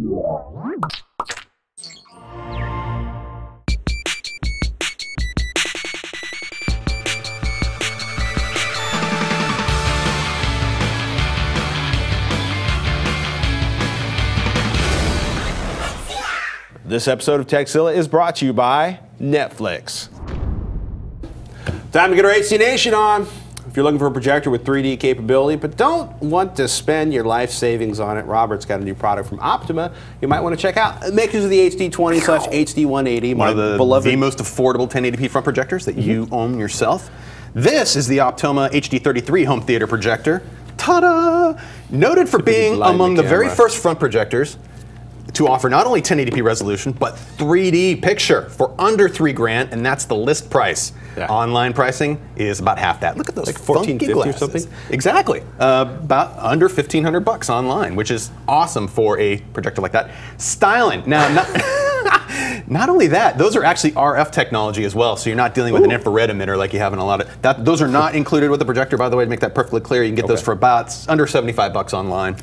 This episode of Techzilla is brought to you by Netflix. Time to get our HC Nation on. If you're looking for a projector with 3D capability but don't want to spend your life savings on it, Robert's got a new product from Optoma you might want to check out. Makers of the HD20/HD180, one of the most affordable 1080p front projectors that you own yourself. This is the Optoma HD33 home theater projector. Ta-da! Noted for being among the very first front projectors to offer not only 1080p resolution, but 3D picture for under $3,000, and that's the list price. Yeah. Online pricing is about half that. Look at those, like $1,450 or something. Exactly, about under $1,500 online, which is awesome for a projector like that. Styling, now, not only that, those are actually RF technology as well, so you're not dealing with an infrared emitter like you have in a lot of those are not included with the projector, by the way, to make that perfectly clear. You can get those for about under $75 online.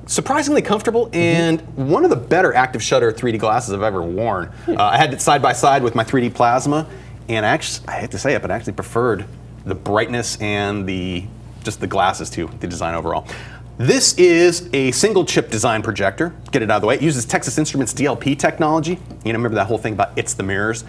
Surprisingly comfortable, and one of the better active shutter 3D glasses I've ever worn. I had it side by side with my 3D plasma, and I hate to say it, but I actually preferred the brightness and just the glasses to the design overall. This is a single chip design projector. Get it out of the way. It uses Texas Instruments DLP technology. You know, remember that whole thing about it's the mirrors?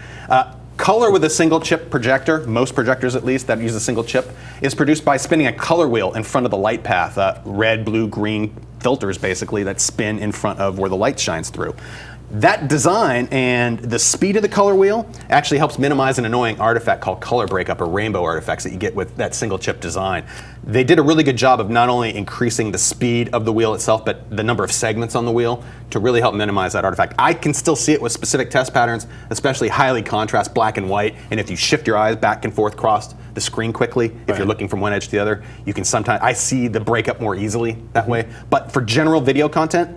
Color with a single chip projector, most projectors at least that use a single chip, is produced by spinning a color wheel in front of the light path. Red, blue, green filters basically that spin in front of where the light shines through. That design and the speed of the color wheel actually helps minimize an annoying artifact called color breakup, or rainbow artifacts that you get with that single chip design. They did a really good job of not only increasing the speed of the wheel itself, but the number of segments on the wheel to really help minimize that artifact. I can still see it with specific test patterns, especially highly contrast black and white, and if you shift your eyes back and forth across the screen quickly, if you're looking from one edge to the other, you can sometimes, I see the breakup more easily that way. But for general video content,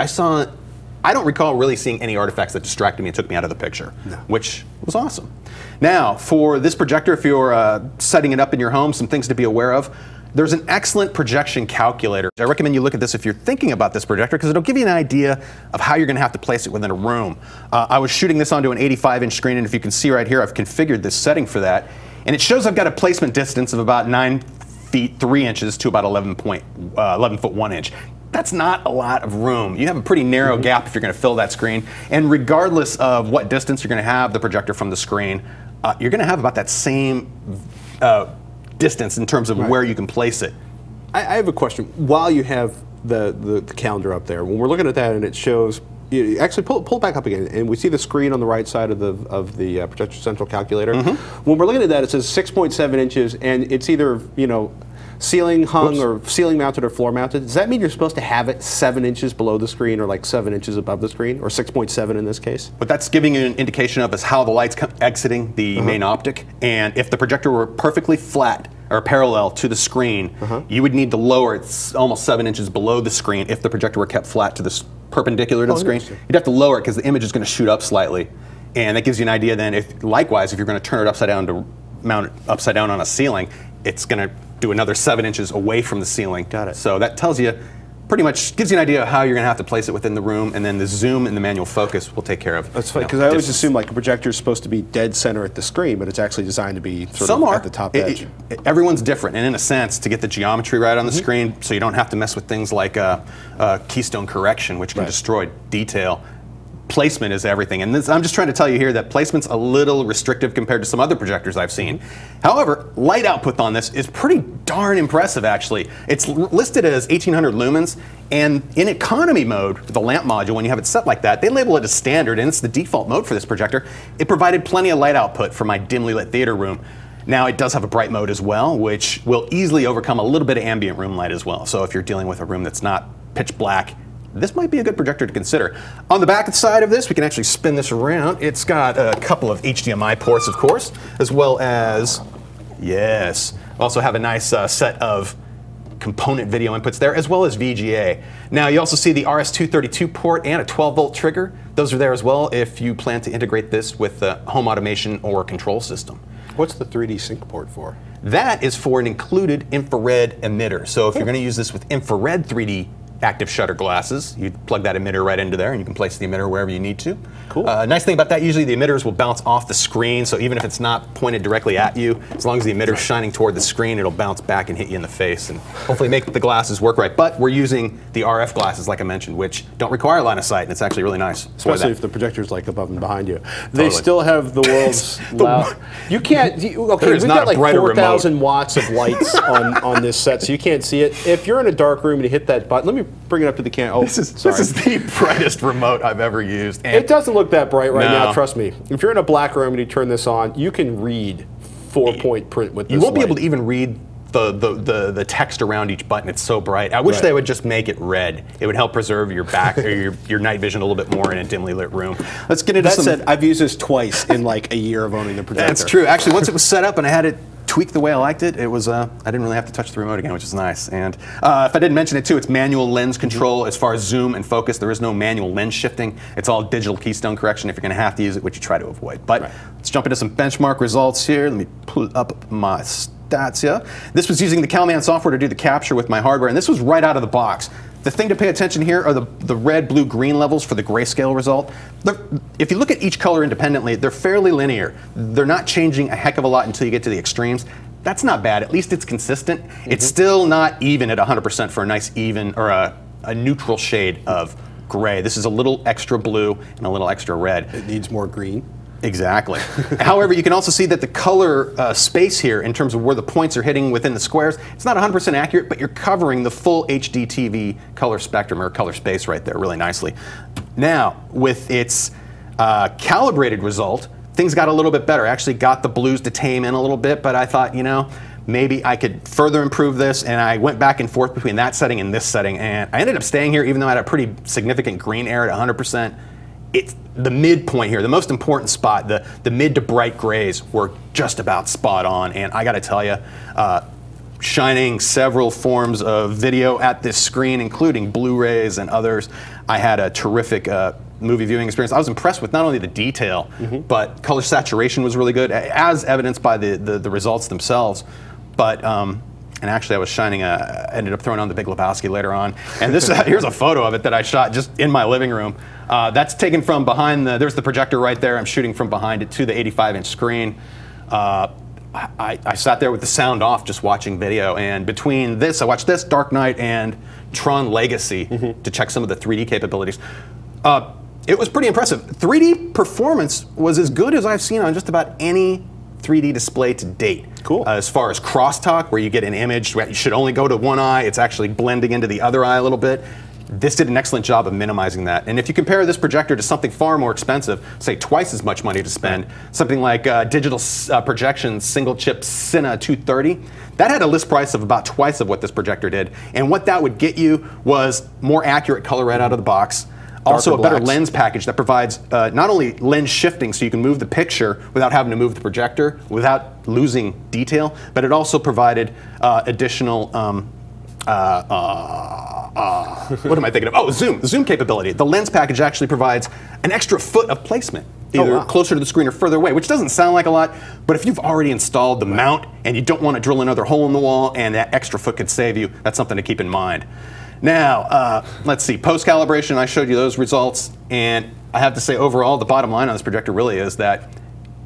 I don't recall really seeing any artifacts that distracted me and took me out of the picture, which was awesome. Now, for this projector, if you're setting it up in your home, some things to be aware of. There's an excellent projection calculator. I recommend you look at this if you're thinking about this projector, because it'll give you an idea of how you're going to have to place it within a room. I was shooting this onto an 85-inch screen, and if you can see right here, I've configured this setting for that. And it shows I've got a placement distance of about 9 feet 3 inches to about 11 foot 1 inch. That's not a lot of room. You have a pretty narrow gap if you're going to fill that screen. And regardless of what distance you're going to have the projector from the screen, you're going to have about that same distance in terms of where you can place it. I have a question. While you have the calendar up there, when we're looking at that and it shows, actually pull it back up again, and we see the screen on the right side of the projector central calculator. When we're looking at that, it says 6.7 inches, and it's either, ceiling hung or ceiling mounted or floor mounted. Does that mean you're supposed to have it 7 inches below the screen, or like 7 inches above the screen, or 6.7 in this case? What that's giving you an indication of is how the light's exiting the main optic, and if the projector were perfectly flat or parallel to the screen, you would need to lower it almost 7 inches below the screen if the projector were kept flat to the perpendicular to the screen. You'd have to lower it because the image is going to shoot up slightly, and that gives you an idea then likewise if you're going to turn it upside down to mount it upside down on a ceiling, it's going to do another 7 inches away from the ceiling. Got it. So that tells you, pretty much gives you an idea of how you're going to have to place it within the room, and then the zoom and the manual focus will take care of. That's funny, because I always assume like a projector is supposed to be dead center at the screen, but it's actually designed to be sort of at the top edge. Everyone's different, and in a sense, to get the geometry right on the screen, so you don't have to mess with things like keystone correction, which can destroy detail. Placement is everything, and I'm just trying to tell you here that placement's a little restrictive compared to some other projectors I've seen. However, light output on this is pretty darn impressive, actually. It's listed as 1800 lumens, and in economy mode, the lamp module, when you have it set like that, they label it as standard, and it's the default mode for this projector. It provided plenty of light output for my dimly lit theater room. Now, it does have a bright mode as well, which will easily overcome a little bit of ambient room light as well. So if you're dealing with a room that's not pitch black, this might be a good projector to consider. On the back side of this, we can actually spin this around. It's got a couple of HDMI ports, of course, as well as, also have a nice set of component video inputs there, as well as VGA. Now, you also see the RS-232 port and a 12-volt trigger. Those are there as well if you plan to integrate this with the home automation or control system. What's the 3D sync port for? That is for an included infrared emitter. So if you're going to use this with infrared 3D active shutter glasses. You plug that emitter right into there, and you can place the emitter wherever you need to. Cool. Nice thing about that, usually the emitters will bounce off the screen, so even if it's not pointed directly at you, as long as the emitter's shining toward the screen, it'll bounce back and hit you in the face, and hopefully make the glasses work right. But we're using the RF glasses, like I mentioned, which don't require line of sight, and it's actually really nice. Especially if the projector's like above and behind you. They still have the world's loud. You can't. Okay, we've got like 4,000 watts of lights on this set, so you can't see it. If you're in a dark room and you hit that button, let me bring it up to the camera. Oh, this is the brightest remote I've ever used. And it doesn't look that bright right now, trust me. If you're in a black room and you turn this on, you can read 4-point print with this You won't be light. able to even read the text around each button. It's so bright. I wish they would just make it red. It would help preserve your back or your night vision a little bit more in a dimly lit room. Let's get into that said, I've used this twice in like a year of owning the projector. That's true. Actually, once it was set up and I had it tweaked the way I liked it, it was I didn't really have to touch the remote again, which is nice. And if I didn't mention it too, it's manual lens control as far as zoom and focus. There is no manual lens shifting. It's all digital keystone correction if you're going to have to use it, which you try to avoid. But let's jump into some benchmark results here. Let me pull up my stats here. This was using the CalMan software to do the capture with my hardware, and this was right out of the box. The thing to pay attention here are the red, blue, green levels for the grayscale result. If you look at each color independently, they're fairly linear. They're not changing a heck of a lot until you get to the extremes. That's not bad. At least it's consistent. It's still not even at 100% for a nice even or a neutral shade of gray. This is a little extra blue and a little extra red. It needs more green. Exactly. However, you can also see that the color space here, in terms of where the points are hitting within the squares, it's not 100% accurate, but you're covering the full HD TV color spectrum or color space right there really nicely. Now, with its calibrated result, things got a little bit better. I actually got the blues to tame in a little bit, but I thought, you know, maybe I could further improve this, and I went back and forth between that setting and this setting, and I ended up staying here even though I had a pretty significant green area at 100%. It's the midpoint here, the most important spot, the mid to bright grays were just about spot on, and I gotta tell you, shining several forms of video at this screen, including Blu-rays and others, I had a terrific movie viewing experience. I was impressed with not only the detail, but color saturation was really good, as evidenced by the results themselves. But and actually, I was shining ended up throwing on The Big Lebowski later on. And this here's a photo of it that I shot just in my living room. That's taken from behind there's the projector right there. I'm shooting from behind it to the 85-inch screen. I sat there with the sound off just watching video. And between this, I watched this, Dark Knight, and Tron Legacy to check some of the 3D capabilities. It was pretty impressive. 3D performance was as good as I've seen on just about any 3D display to date. Cool. As far as crosstalk, where you get an image, you should only go to one eye, it's actually blending into the other eye a little bit. This did an excellent job of minimizing that. And if you compare this projector to something far more expensive, say twice as much money to spend, something like Digital Projections single chip Cine 230, that had a list price of about twice of what this projector did. And what that would get you was more accurate color right out of the box. Also, a better lens package that provides not only lens shifting, so you can move the picture without having to move the projector, without losing detail, but it also provided additional, what am I thinking of? Oh, zoom capability. The lens package actually provides an extra foot of placement, either closer to the screen or further away, which doesn't sound like a lot, but if you've already installed the mount and you don't want to drill another hole in the wall and that extra foot could save you, that's something to keep in mind. Now, let's see, post-calibration, I showed you those results, and I have to say overall, the bottom line on this projector really is that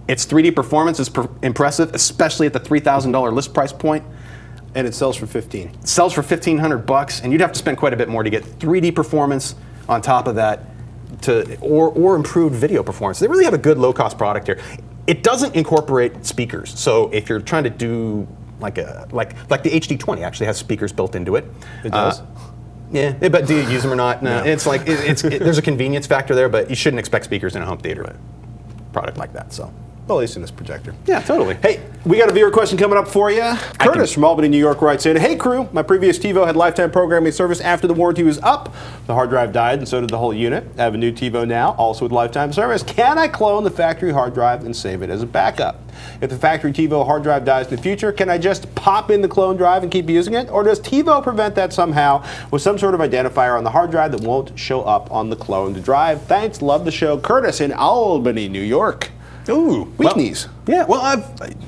its 3D performance is impressive, especially at the $3,000 list price point. And it sells for $1,500. It sells for $1,500, and you'd have to spend quite a bit more to get 3D performance on top of that, or improved video performance. They really have a good low-cost product here. It doesn't incorporate speakers, so if you're trying to do like the HD20 actually has speakers built into it. It does? Yeah, but do you use them or not? No. It's like there's a convenience factor there, but you shouldn't expect speakers in a home theater product like that. So. Well, at least in this projector. Yeah, totally. Hey, we got a viewer question coming up for you. Curtis from Albany, New York writes in, hey crew, my previous TiVo had lifetime programming service after the warranty was up. The hard drive died and so did the whole unit. I have a new TiVo now, also with lifetime service. Can I clone the factory hard drive and save it as a backup? If the factory TiVo hard drive dies in the future, can I just pop in the clone drive and keep using it? Or does TiVo prevent that somehow with some sort of identifier on the hard drive that won't show up on the cloned drive? Thanks, love the show. Curtis in Albany, New York. Ooh, Weekneys. Yeah, well,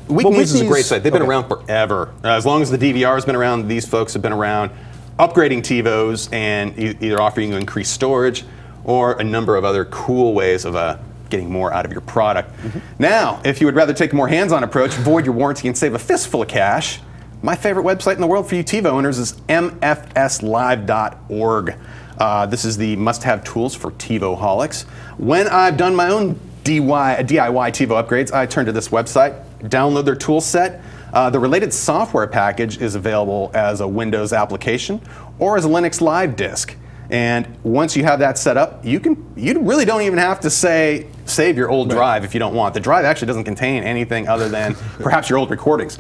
Weekneys is a great site. They've been around forever. As long as the DVR has been around, these folks have been around. upgrading TiVos and either offering you increased storage or a number of other cool ways of getting more out of your product. Now, if you would rather take a more hands-on approach, void your warranty, and save a fistful of cash, my favorite website in the world for you TiVo owners is mfslive.org. This is the must-have tools for TiVo-holics. When I've done my own DIY TiVo upgrades, I turn to this website, download their tool set. The related software package is available as a Windows application or as a Linux live disk. And once you have that set up, you really don't even have to say save your old drive if you don't want. The drive actually doesn't contain anything other than perhaps your old recordings.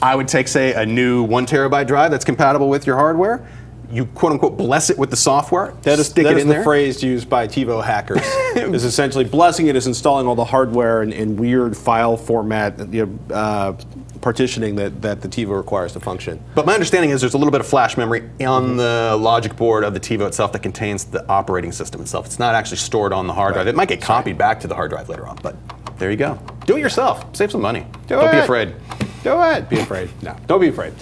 I would take, say, a new 1 terabyte drive that's compatible with your hardware. You quote unquote bless it with the software. That is the phrase used by TiVo hackers. Is essentially blessing it is installing all the hardware and weird file format partitioning that the TiVo requires to function. But my understanding is there's a little bit of flash memory on the logic board of the TiVo itself that contains the operating system itself. It's not actually stored on the hard drive. It might get copied back to the hard drive later on, but there you go. Do it yourself. Save some money. Don't be afraid. Go ahead. Be afraid. No, don't be afraid.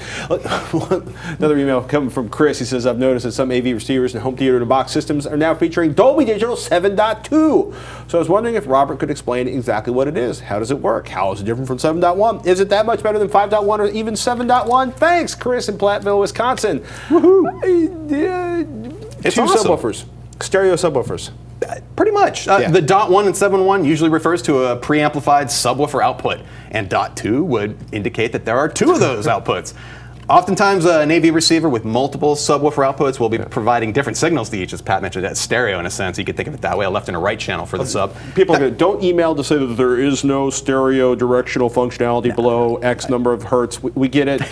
Another email coming from Chris. He says, I've noticed that some AV receivers and home theater in a box systems are now featuring Dolby Digital 7.2. So I was wondering if Robert could explain exactly what it is. How does it work? How is it different from 7.1? Is it that much better than 5.1 or even 7.1? Thanks, Chris in Platteville, Wisconsin. Woohoo! It's Two awesome. subwoofers. Stereo subwoofers. Pretty much. The .1 and 7.1 usually refers to a preamplified subwoofer output, and .2 would indicate that there are 2 of those outputs. Oftentimes, an AV receiver with multiple subwoofer outputs will be providing different signals to each, as Pat mentioned. That's stereo in a sense. You could think of it that way, a left and a right channel for the sub. People don't email to say that there is no stereo directional functionality below X number of hertz. We get it.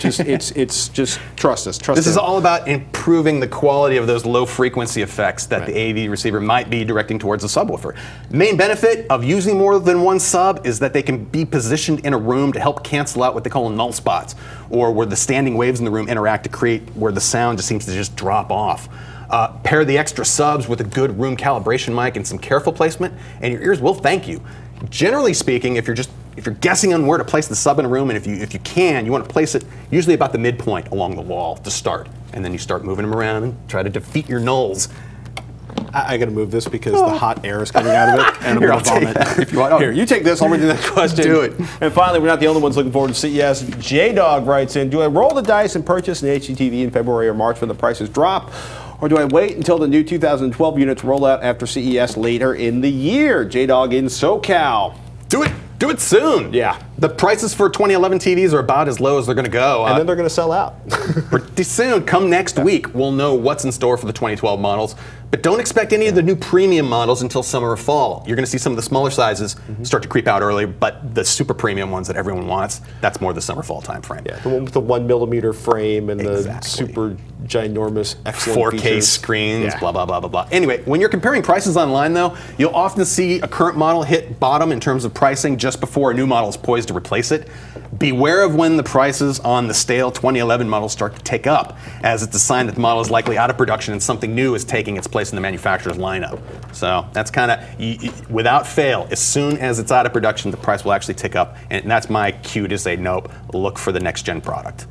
It's just trust us. This is all about improving the quality of those low frequency effects that the AV receiver might be directing towards the subwoofer. Main benefit of using more than one sub is that they can be positioned in a room to help cancel out what they call null spots, or where the standing waves in the room interact to create where the sound just seems to just drop off. Pair the extra subs with a good room calibration mic and some careful placement, and your ears will thank you. Generally speaking, if you're guessing on where to place the sub in a room, and if you want to place it usually about the midpoint along the wall to start, and then you start moving them around and try to defeat your nulls. I got to move this because the hot air is coming out of it, and I'm going to vomit. If you want. Here, you take this. I'll read the next question. Do it. And finally, we're not the only ones looking forward to CES. J-Dog writes in, do I roll the dice and purchase an HDTV in February or March when the prices drop? Or do I wait until the new 2012 units roll out after CES later in the year? J-Dog in SoCal. Do it. Do it soon. Yeah. The prices for 2011 TVs are about as low as they're going to go. And then they're going to sell out. Pretty soon. Come next week, we'll know what's in store for the 2012 models. But don't expect any of the new premium models until summer or fall. You're going to see some of the smaller sizes start to creep out early, but the super premium ones that everyone wants, that's more the summer-fall time frame. Yeah, the one with the 1mm frame and the super ginormous excellent 4K features. screens, blah, blah, blah, blah, blah. Anyway, when you're comparing prices online, though, you'll often see a current model hit bottom in terms of pricing just before a new model is poised to replace it. Beware of when the prices on the stale 2011 models start to tick up, as it's a sign that the model is likely out of production and something new is taking its place in the manufacturer's lineup. So that's kind of, without fail, as soon as it's out of production, the price will actually tick up, and that's my cue to say, nope, look for the next-gen product.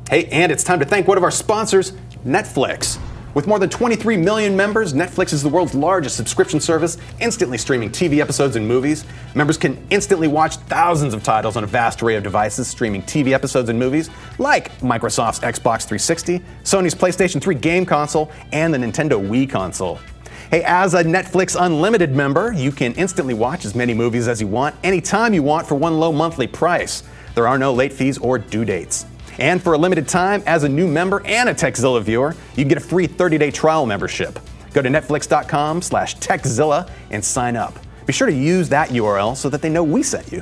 Hey, and it's time to thank one of our sponsors, Netflix. With more than 23 million members, Netflix is the world's largest subscription service, instantly streaming TV episodes and movies. Members can instantly watch thousands of titles on a vast array of devices, streaming TV episodes and movies, like Microsoft's Xbox 360, Sony's PlayStation 3 game console, and the Nintendo Wii console. Hey, as a Netflix Unlimited member, you can instantly watch as many movies as you want, anytime you want, for one low monthly price. There are no late fees or due dates. And for a limited time, as a new member and a TechZilla viewer, you can get a free 30-day trial membership. Go to netflix.com/TechZilla and sign up. Be sure to use that URL so that they know we sent you.